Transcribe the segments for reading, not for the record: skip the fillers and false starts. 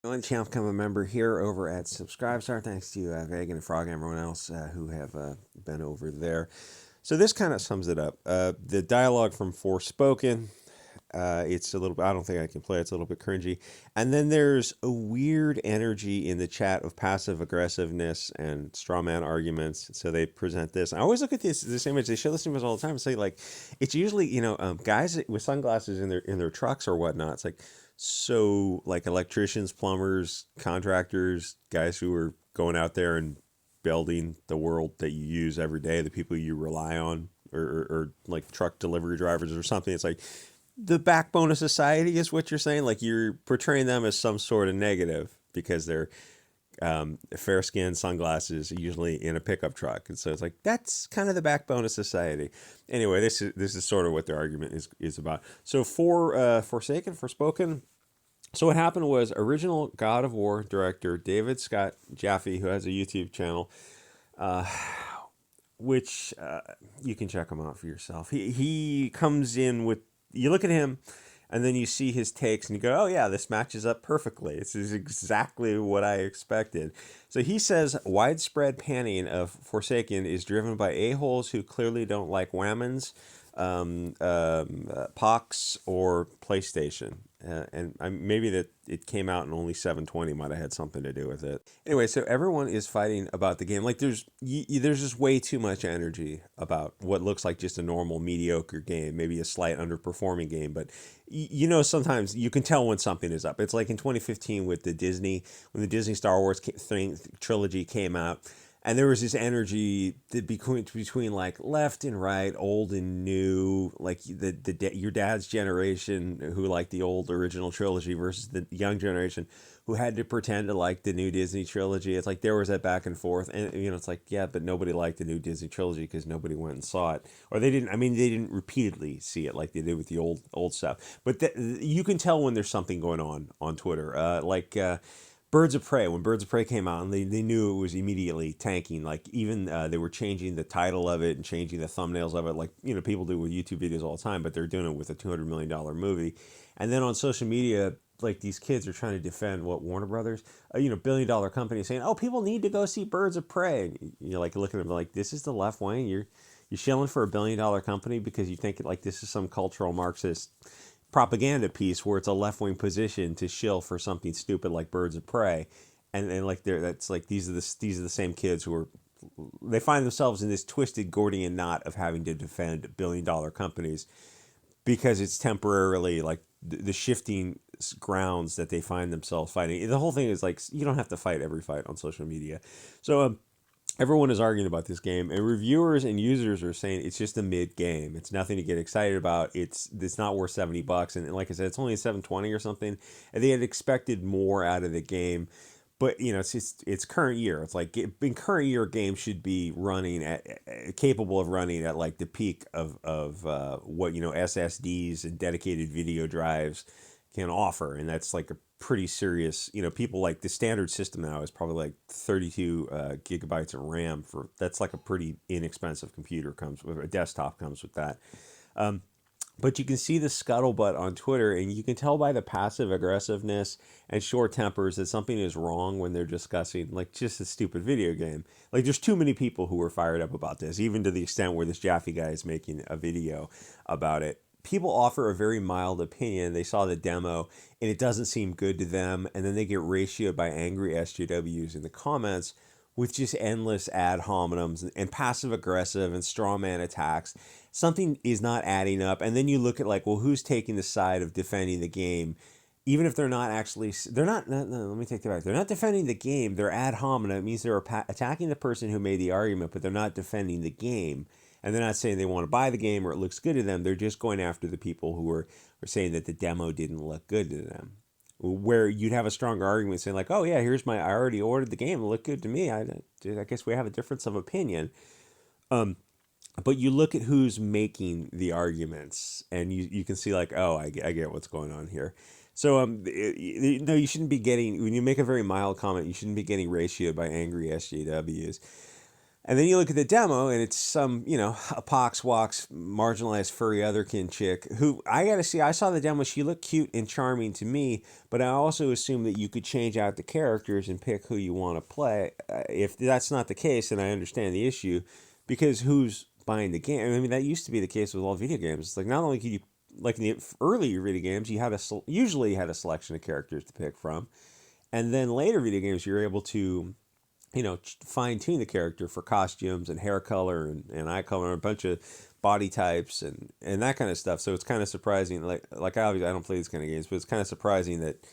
One channel, become a member here over at Subscribestar. Thanks to Veg and Frog and everyone else who have been over there. So this kind of sums it up. The dialogue from ForSpoken, it's a little bit, I don't think I can play it. It's a little bit cringy. And then there's a weird energy in the chat of passive aggressiveness and straw man arguments. So they present this. I always look at this image. They show this image all the time and say, like, it's usually, guys with sunglasses in their trucks or whatnot. It's like, so like electricians, plumbers, contractors, guys who are going out there and building the world that you use every day, the people you rely on, or like truck delivery drivers or something. It's like the backbone of society is what you're saying. Like you're portraying them as some sort of negative because they're fair skinned, sunglasses, usually in a pickup truck. And so it's like, that's kind of the backbone of society. Anyway, this is sort of what their argument is about. So for ForSpoken, so what happened was original God of War director David Scott Jaffe, who has a YouTube channel, which you can check him out for yourself. He comes in with, you look at him and then you see his takes and you go, oh yeah, this matches up perfectly. This is exactly what I expected. So he says widespread panning of Forsaken is driven by a-holes who clearly don't like whammons, Pox, or PlayStation. And maybe that it came out in only 720 might have had something to do with it. Anyway, so everyone is fighting about the game. Like there's just way too much energy about what looks like just a normal mediocre game, maybe a slight underperforming game. But sometimes you can tell when something is up. It's like in 2015 with when the Disney Star Wars trilogy came out. And there was this energy between like left and right, old and new, like your dad's generation who liked the old original trilogy versus the young generation who had to pretend to like the new Disney trilogy. It's like there was that back and forth, and it's like, yeah, but nobody liked the new Disney trilogy because nobody went and saw it, or they didn't. I mean, they didn't repeatedly see it like they did with the old stuff. But you can tell when there's something going on Twitter, Birds of Prey, when Birds of Prey came out, and they knew it was immediately tanking. Like even they were changing the title of it and changing the thumbnails of it, like people do with YouTube videos all the time. But they're doing it with a $200 million movie. And then on social media, like these kids are trying to defend what Warner Brothers, $1 billion company, saying, "Oh, people need to go see Birds of Prey." And you're like looking at them like, "This is the left wing. You're shilling for $1 billion company because you think like this is some cultural Marxist propaganda piece where it's a left-wing position to shill for something stupid like Birds of Prey." And like that's like these are the same kids who are, they find themselves in this twisted Gordian knot of having to defend $1 billion companies because it's temporarily like the shifting grounds that they find themselves fighting. The whole thing is like, you don't have to fight every fight on social media. So everyone is arguing about this game, and reviewers and users are saying it's just a mid game. It's nothing to get excited about. It's not worth $70, and like I said, it's only a 720 or something. And they had expected more out of the game, but it's current year. It's like in current year, games should be running capable of running at like the peak of what SSDs and dedicated video drives can offer, and that's like a pretty serious. People like the standard system now is probably like 32 gigabytes of RAM for that's like a pretty inexpensive computer comes with a desktop comes with that. But you can see the scuttlebutt on Twitter, and you can tell by the passive aggressiveness and short tempers that something is wrong when they're discussing like just a stupid video game. Like there's too many people who are fired up about this, even to the extent where this Jaffe guy is making a video about it. People offer a very mild opinion. They saw the demo and it doesn't seem good to them, and then they get ratioed by angry SJWs in the comments with just endless ad hominems and passive aggressive and straw man attacks. Something is not adding up, and then you look at like, well, who's taking the side of defending the game? Even if they're not actually, they're not. No, let me take that back. They're not defending the game. They're ad hominem. It means they're attacking the person who made the argument, but they're not defending the game. And they're not saying they want to buy the game or it looks good to them. They're just going after the people who are saying that the demo didn't look good to them. Where you'd have a stronger argument saying like, oh yeah, I already ordered the game. It looked good to me. I guess we have a difference of opinion. But you look at who's making the arguments, and you can see like, oh, I get what's going on here. So no, you shouldn't be getting, when you make a very mild comment, you shouldn't be getting ratioed by angry SJWs. And then you look at the demo, and it's some, a pox walks marginalized furry otherkin chick who I gotta see. I saw the demo; she looked cute and charming to me. But I also assume that you could change out the characters and pick who you want to play. If that's not the case, then I understand the issue, because who's buying the game? I mean, that used to be the case with all video games. It's like not only could you, like in the early video games, you had usually had a selection of characters to pick from, and then later video games you're able to fine tune the character for costumes and hair color and eye color and a bunch of body types and that kind of stuff. So it's kind of surprising. Like obviously I don't play these kind of games, but it's kind of surprising that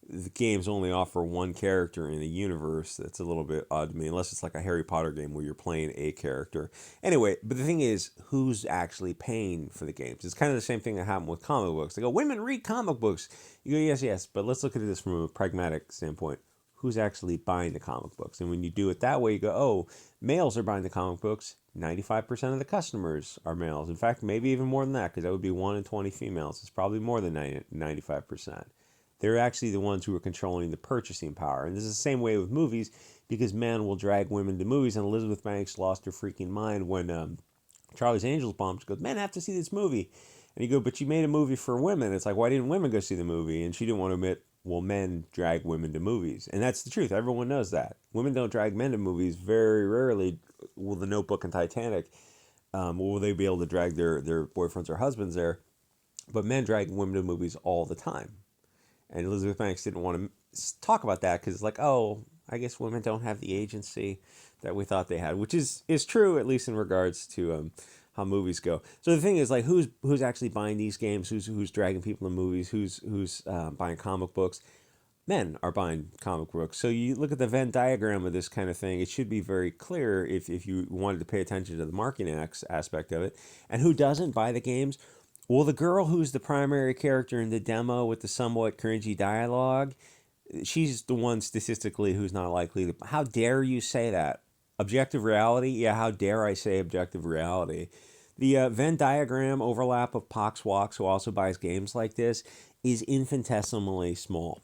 the games only offer one character in a universe. That's a little bit odd to me, unless it's like a Harry Potter game where you're playing a character. Anyway, but the thing is, who's actually paying for the games? It's kind of the same thing that happened with comic books. They go, women read comic books. You go, yes, but let's look at this from a pragmatic standpoint. Who's actually buying the comic books? And when you do it that way, you go, oh, males are buying the comic books. 95% of the customers are males. In fact, maybe even more than that, because that would be 1 in 20 females. It's probably more than 95%. They're actually the ones who are controlling the purchasing power. And this is the same way with movies, because men will drag women to movies. And Elizabeth Banks lost her freaking mind when Charlie's Angels bombed. She goes, men have to see this movie. And you go, but you made a movie for women. It's like, why didn't women go see the movie? And she didn't want to admit, well, men drag women to movies. And that's the truth. Everyone knows that. Women don't drag men to movies. Very rarely will The Notebook and Titanic, will they be able to drag their boyfriends or husbands there. But men drag women to movies all the time. And Elizabeth Banks didn't want to talk about that because it's like, oh, I guess women don't have the agency that we thought they had, which is true, at least in regards to how movies go. So the thing is, like, who's actually buying these games? Who's dragging people to movies? Who's buying comic books? Men are buying comic books. So you look at the Venn diagram of this kind of thing. It should be very clear if you wanted to pay attention to the marketing aspect of it. And who doesn't buy the games? Well, the girl who's the primary character in the demo with the somewhat cringy dialogue, she's the one statistically who's not likely to. How dare you say that? Objective reality? Yeah, how dare I say objective reality? The Venn diagram overlap of Poxwalks, who also buys games like this, is infinitesimally small.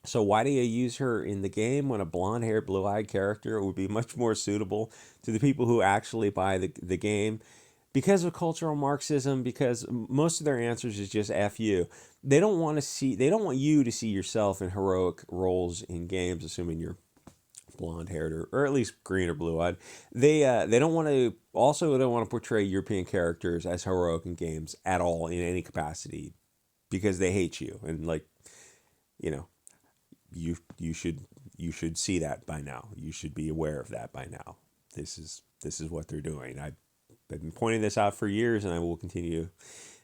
So why do you use her in the game when a blonde-haired, blue-eyed character would be much more suitable to the people who actually buy the game? Because of cultural Marxism, because most of their answers is just F you. They don't want you to see yourself in heroic roles in games, assuming you're blonde-haired or at least green or blue-eyed. They don't want to. Also, they don't want to portray European characters as heroic in games at all in any capacity, because they hate you. And like, you know, you should see that by now. You should be aware of that by now. This is what they're doing. I've been pointing this out for years, and I will continue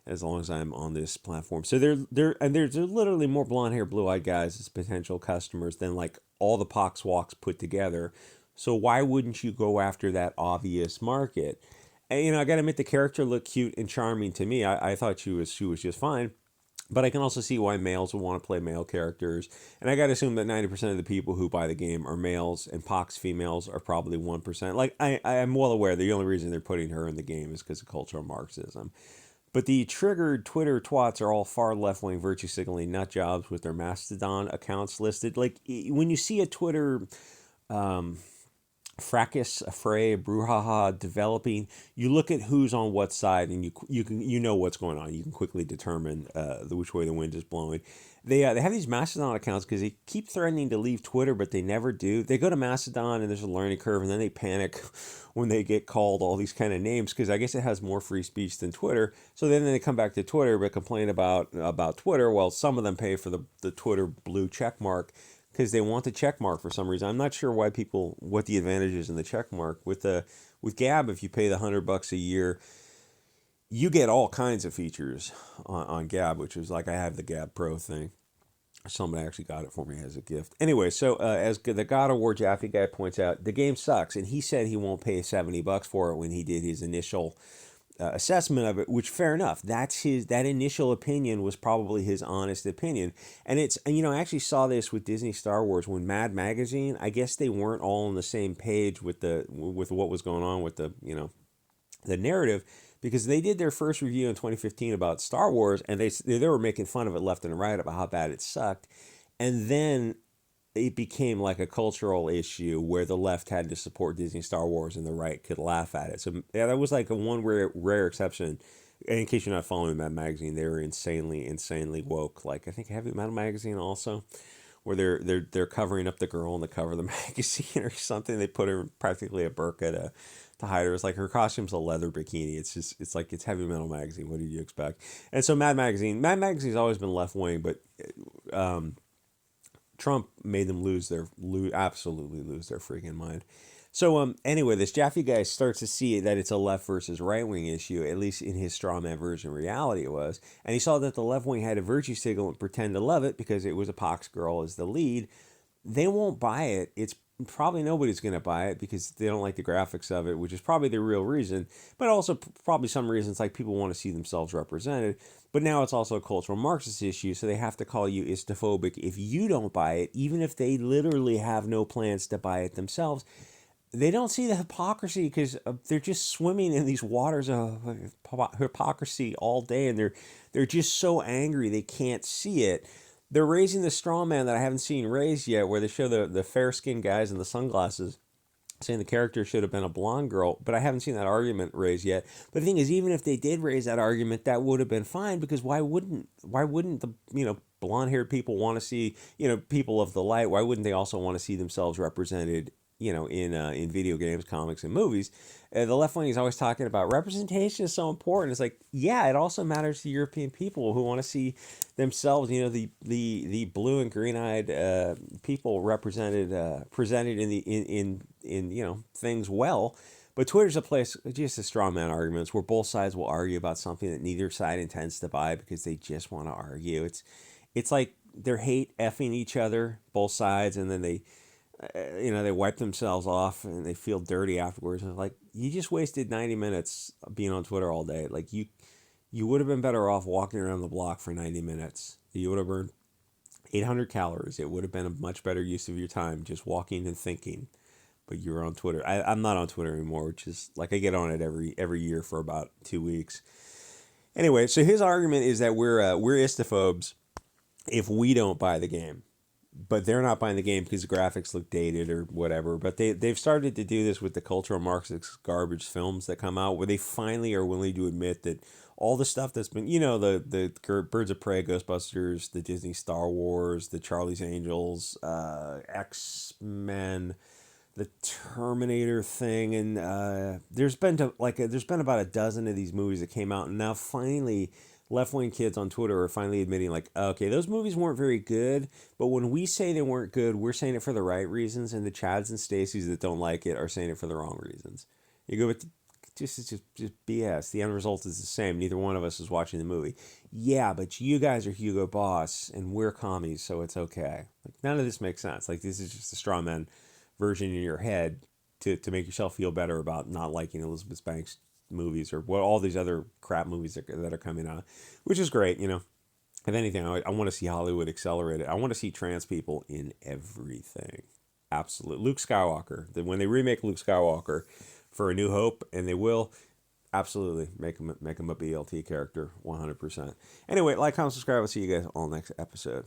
as long as I'm on this platform. So there's literally more blonde hair, blue eyed guys as potential customers than like all the Poxwalks put together. So why wouldn't you go after that obvious market? And I got to admit, the character looked cute and charming to me. I thought she was just fine. But I can also see why males would want to play male characters. And I got to assume that 90% of the people who buy the game are males, and Pox females are probably 1%. Like, I'm well aware the only reason they're putting her in the game is because of cultural Marxism. But the triggered Twitter twats are all far left-wing virtue signaling nut jobs with their Mastodon accounts listed. Like, when you see a Twitter fracas, affray, brouhaha developing, you look at who's on what side, and you know what's going on. You can quickly determine which way the wind is blowing. They have these Mastodon accounts because they keep threatening to leave Twitter, but they never do. They go to Mastodon, and there's a learning curve, and then they panic when they get called all these kind of names, because I guess it has more free speech than Twitter. So then they come back to Twitter but complain about Twitter. Well, some of them pay for the Twitter blue check mark because they want the check mark for some reason. I'm not sure what the advantage is in the check mark. With Gab, if you pay the $100 a year, you get all kinds of features on Gab, which is like, I have the Gab Pro thing. Somebody actually got it for me as a gift. Anyway, so as the God of War Jaffe guy points out, the game sucks, and he said he won't pay $70 for it when he did his initial assessment of it, which fair enough. That initial opinion was probably his honest opinion. And I actually saw this with Disney Star Wars when Mad Magazine, I guess they weren't all on the same page with what was going on with the narrative, because they did their first review in 2015 about Star Wars, and they were making fun of it left and right about how bad it sucked. And then it became like a cultural issue where the left had to support Disney Star Wars and the right could laugh at it. So yeah, that was like a one rare exception. And in case you're not following Mad Magazine, they were insanely woke. Like I think Heavy Metal Magazine also, where they're covering up the girl on the cover of the magazine or something. They put her practically a burqa to hide her. It's like her costume's a leather bikini. It's like it's Heavy Metal Magazine. What did you expect? And so Mad Magazine's always been left wing, but Trump made them absolutely lose their freaking mind. So anyway, this Jaffe guy starts to see that it's a left versus right wing issue, at least in his straw man version reality it was. And he saw that the left wing had a virtue signal and pretend to love it because it was a pox girl as the lead. They won't buy it. It's probably nobody's going to buy it because they don't like the graphics of it, which is probably the real reason, but also probably some reasons like people want to see themselves represented. But now it's also a cultural Marxist issue, so they have to call you istaphobic if you don't buy it, even if they literally have no plans to buy it themselves. They don't see the hypocrisy because they're just swimming in these waters of hypocrisy all day, and they're just so angry they can't see it. They're raising the straw man that I haven't seen raised yet, where they show the fair-skinned guys in the sunglasses saying the character should have been a blonde girl, but I haven't seen that argument raised yet. But the thing is, even if they did raise that argument, that would have been fine, because why wouldn't the blonde-haired people want to see people of the light? Why wouldn't they also want to see themselves represented in video games, comics, and movies? The left wing is always talking about representation is so important. It's like, yeah, it also matters to European people who want to see themselves, the blue and green eyed people presented in things well. But Twitter's a place just a straw man arguments where both sides will argue about something that neither side intends to buy because they just want to argue. It's like they're hate effing each other, both sides, and then they wipe themselves off and they feel dirty afterwards. And like, you just wasted 90 minutes being on Twitter all day. Like you would have been better off walking around the block for 90 minutes. You would have burned 800 calories. It would have been a much better use of your time just walking and thinking. But you're on Twitter. I'm not on Twitter anymore, which is like I get on it every year for about 2 weeks. Anyway, so his argument is that we're istaphobes if we don't buy the game. But they're not buying the game because the graphics look dated or whatever. But they've started to do this with the cultural Marxist garbage films that come out, where they finally are willing to admit that all the stuff that's been, the Birds of Prey, Ghostbusters, the Disney Star Wars, the Charlie's Angels, X-Men, the Terminator thing, and there's been about a dozen of these movies that came out, and now finally left-wing kids on Twitter are finally admitting, like, okay, those movies weren't very good, but when we say they weren't good, we're saying it for the right reasons, and the Chads and Stacys that don't like it are saying it for the wrong reasons. You go, but just BS. The end result is the same. Neither one of us is watching the movie. Yeah, but you guys are Hugo Boss, and we're commies, so it's okay. Like, none of this makes sense. Like, this is just a straw man version in your head to make yourself feel better about not liking Elizabeth Banks movies or what all these other crap movies that are coming out, which is great. If anything, I want to see Hollywood accelerate it. I want to see trans people in everything. Absolutely. Luke Skywalker, when they remake Luke Skywalker for A New Hope, and they will, absolutely make him a BLT character 100%. Anyway, like, comment, subscribe. I'll see you guys all next episode.